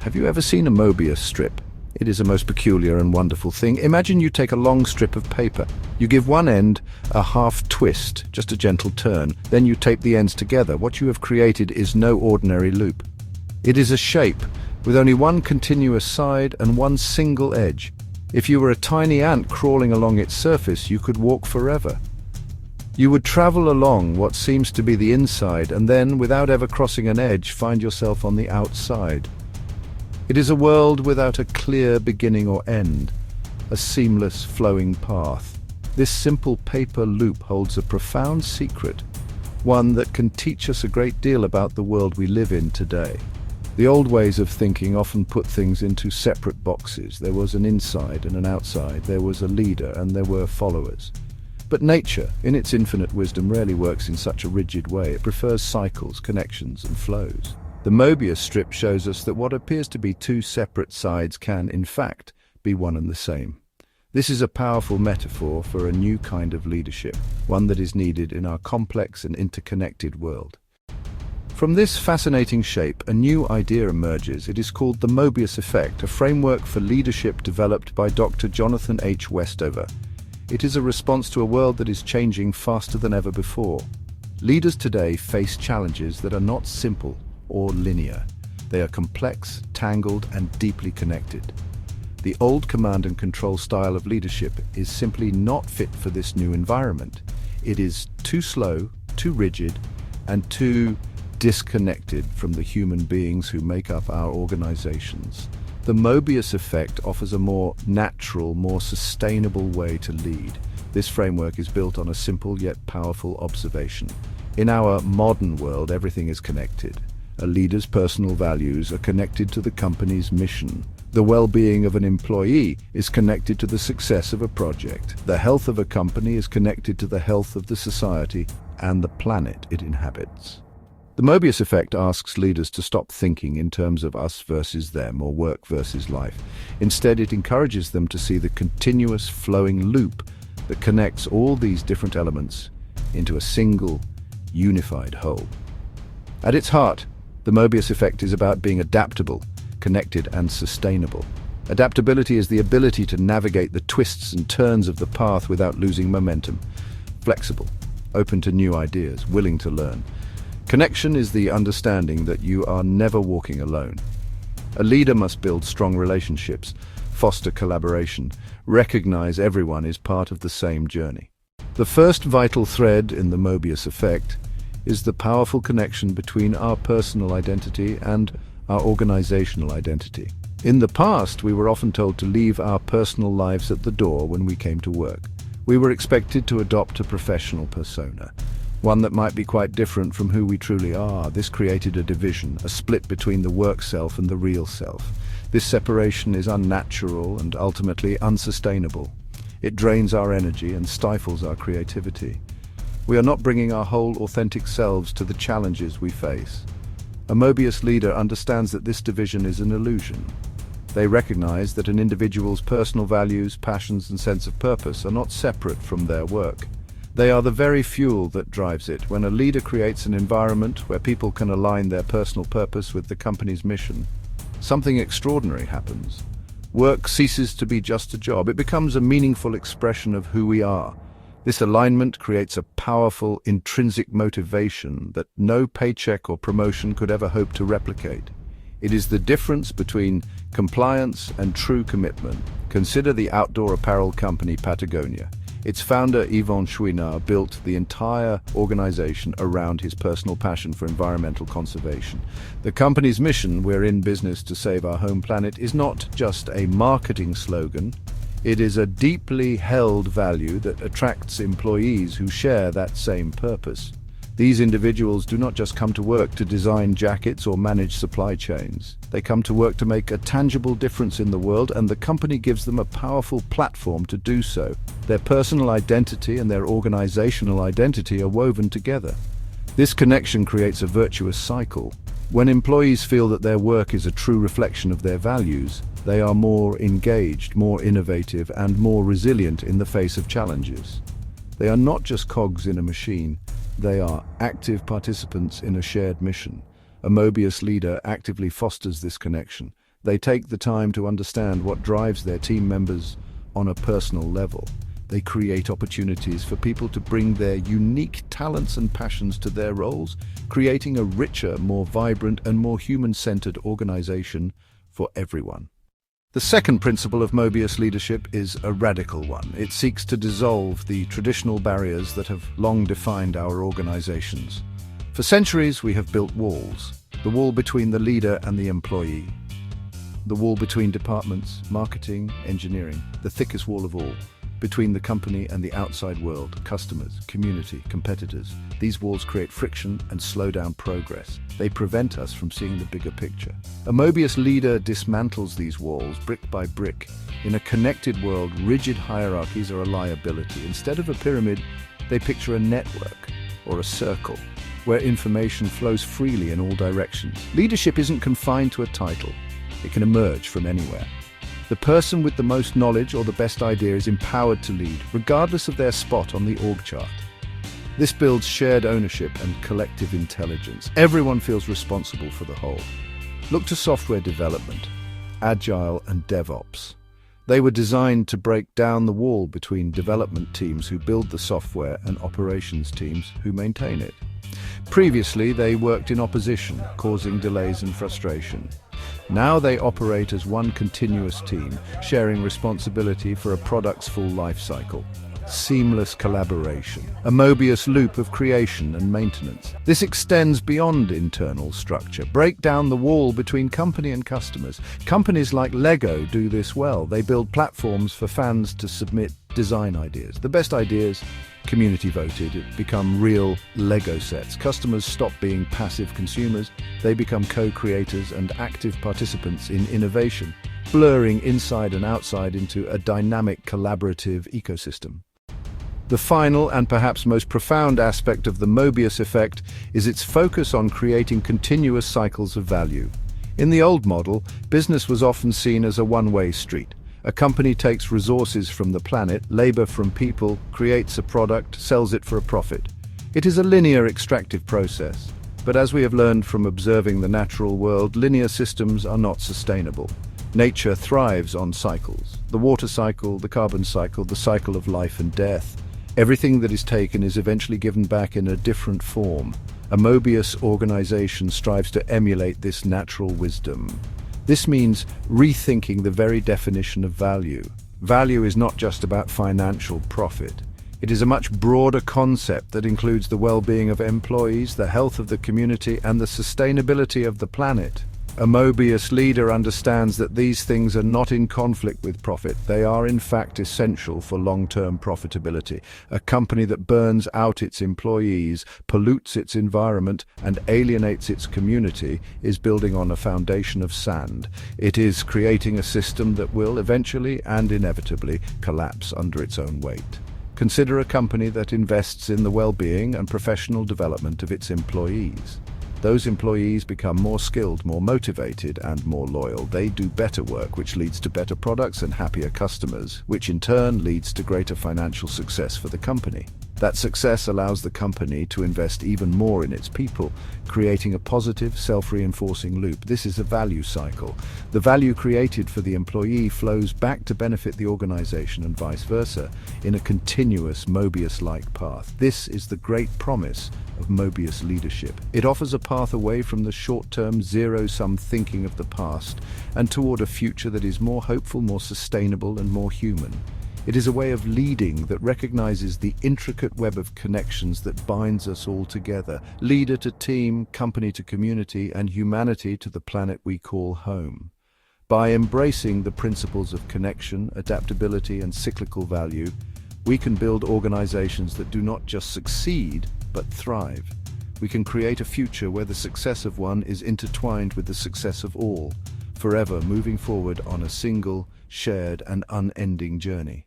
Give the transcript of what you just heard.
Have you ever seen a Möbius strip? It is a most peculiar and wonderful thing. Imagine you take a long strip of paper. You give one end a half twist, just a gentle turn. Then you tape the ends together. What you have created is no ordinary loop. It is a shape with only one continuous side and one single edge. If you were a tiny ant crawling along its surface, you could walk forever. You would travel along what seems to be the inside and then, without ever crossing an edge, find yourself on the outside. It is a world without a clear beginning or end, a seamless, flowing path. This simple paper loop holds a profound secret, one that can teach us a great deal about the world we live in today. The old ways of thinking often put things into separate boxes. There was an inside and an outside, there was a leader and there were followers. But nature, in its infinite wisdom, rarely works in such a rigid way. It prefers cycles, connections, and flows. The Möbius strip shows us that what appears to be two separate sides can, in fact, be one and the same. This is a powerful metaphor for a new kind of leadership, one that is needed in our complex and interconnected world. From this fascinating shape, a new idea emerges. It is called the Möbius Effect, a framework for leadership developed by Dr. Jonathan H. Westover. It is a response to a world that is changing faster than ever before. Leaders today face challenges that are not simple or linear. They are complex, tangled, and deeply connected. The old command and control style of leadership is simply not fit for this new environment. It is too slow, too rigid, and too disconnected from the human beings who make up our organizations. The Möbius Effect offers a more natural, more sustainable way to lead. This framework is built on a simple yet powerful observation. In our modern world, everything is connected. A leader's personal values are connected to the company's mission. The well-being of an employee is connected to the success of a project. The health of a company is connected to the health of the society and the planet it inhabits. The Möbius Effect asks leaders to stop thinking in terms of us versus them or work versus life. Instead, it encourages them to see the continuous flowing loop that connects all these different elements into a single, unified whole. At its heart, the Möbius Effect is about being adaptable, connected, and sustainable. Adaptability is the ability to navigate the twists and turns of the path without losing momentum. Flexible, open to new ideas, willing to learn. Connection is the understanding that you are never walking alone. A leader must build strong relationships, foster collaboration, recognize everyone is part of the same journey. The first vital thread in the Möbius Effect is the powerful connection between our personal identity and our organizational identity. In the past, we were often told to leave our personal lives at the door when we came to work. We were expected to adopt a professional persona, one that might be quite different from who we truly are. This created a division, a split between the work self and the real self. This separation is unnatural and ultimately unsustainable. It drains our energy and stifles our creativity. We are not bringing our whole authentic selves to the challenges we face. A Möbius leader understands that this division is an illusion. They recognize that an individual's personal values, passions, and sense of purpose are not separate from their work. They are the very fuel that drives it. When a leader creates an environment where people can align their personal purpose with the company's mission, something extraordinary happens. Work ceases to be just a job. It becomes a meaningful expression of who we are. This alignment creates a powerful, intrinsic motivation that no paycheck or promotion could ever hope to replicate. It is the difference between compliance and true commitment. Consider the outdoor apparel company Patagonia. Its founder, Yvon Chouinard, built the entire organization around his personal passion for environmental conservation. The company's mission, "We're in business to save our home planet," is not just a marketing slogan. It is a deeply held value that attracts employees who share that same purpose. These individuals do not just come to work to design jackets or manage supply chains. They come to work to make a tangible difference in the world, and the company gives them a powerful platform to do so. Their personal identity and their organizational identity are woven together. This connection creates a virtuous cycle. When employees feel that their work is a true reflection of their values, they are more engaged, more innovative, and more resilient in the face of challenges. They are not just cogs in a machine. They are active participants in a shared mission. A Möbius leader actively fosters this connection. They take the time to understand what drives their team members on a personal level. They create opportunities for people to bring their unique talents and passions to their roles, creating a richer, more vibrant, and more human-centered organization for everyone. The second principle of Möbius leadership is a radical one. It seeks to dissolve the traditional barriers that have long defined our organizations. For centuries, we have built walls. The wall between the leader and the employee. The wall between departments, marketing, engineering. The thickest wall of all. Between the company and the outside world, customers, community, competitors. These walls create friction and slow down progress. They prevent us from seeing the bigger picture. A Möbius leader dismantles these walls brick by brick. In a connected world, rigid hierarchies are a liability. Instead of a pyramid, they picture a network or a circle where information flows freely in all directions. Leadership isn't confined to a title. It can emerge from anywhere. The person with the most knowledge or the best idea is empowered to lead, regardless of their spot on the org chart. This builds shared ownership and collective intelligence. Everyone feels responsible for the whole. Look to software development, Agile and DevOps. They were designed to break down the wall between development teams who build the software and operations teams who maintain it. Previously, they worked in opposition, causing delays and frustration. Now they operate as one continuous team, sharing responsibility for a product's full life cycle. Seamless collaboration, a Möbius loop of creation and maintenance. This extends beyond internal structure. Break down the wall between company and customers. Companies like Lego do this well. They build platforms for fans to submit design ideas. The best ideas, community voted, become real Lego sets. Customers stop being passive consumers. They become co-creators and active participants in innovation, blurring inside and outside into a dynamic collaborative ecosystem. The final and perhaps most profound aspect of the Möbius effect is its focus on creating continuous cycles of value. In the old model, business was often seen as a one-way street. A company takes resources from the planet, labor from people, creates a product, sells it for a profit. It is a linear extractive process. But as we have learned from observing the natural world, linear systems are not sustainable. Nature thrives on cycles. The water cycle, the carbon cycle, the cycle of life and death. Everything that is taken is eventually given back in a different form. A Möbius organization strives to emulate this natural wisdom. This means rethinking the very definition of value. Value is not just about financial profit. It is a much broader concept that includes the well-being of employees, the health of the community, and the sustainability of the planet. A Möbius leader understands that these things are not in conflict with profit. They are in fact essential for long-term profitability. A company that burns out its employees, pollutes its environment, and alienates its community is building on a foundation of sand. It is creating a system that will eventually and inevitably collapse under its own weight. Consider a company that invests in the well-being and professional development of its employees. Those employees become more skilled, more motivated, and more loyal. They do better work, which leads to better products and happier customers, which in turn leads to greater financial success for the company. That success allows the company to invest even more in its people, creating a positive, self-reinforcing loop. This is a value cycle. The value created for the employee flows back to benefit the organization and vice versa, in a continuous Möbius-like path. This is the great promise of Möbius leadership. It offers a path away from the short-term, zero-sum thinking of the past and toward a future that is more hopeful, more sustainable, and more human. It is a way of leading that recognizes the intricate web of connections that binds us all together, leader to team, company to community, and humanity to the planet we call home. By embracing the principles of connection, adaptability, and cyclical value, we can build organizations that do not just succeed, but thrive. We can create a future where the success of one is intertwined with the success of all, forever moving forward on a single, shared, and unending journey.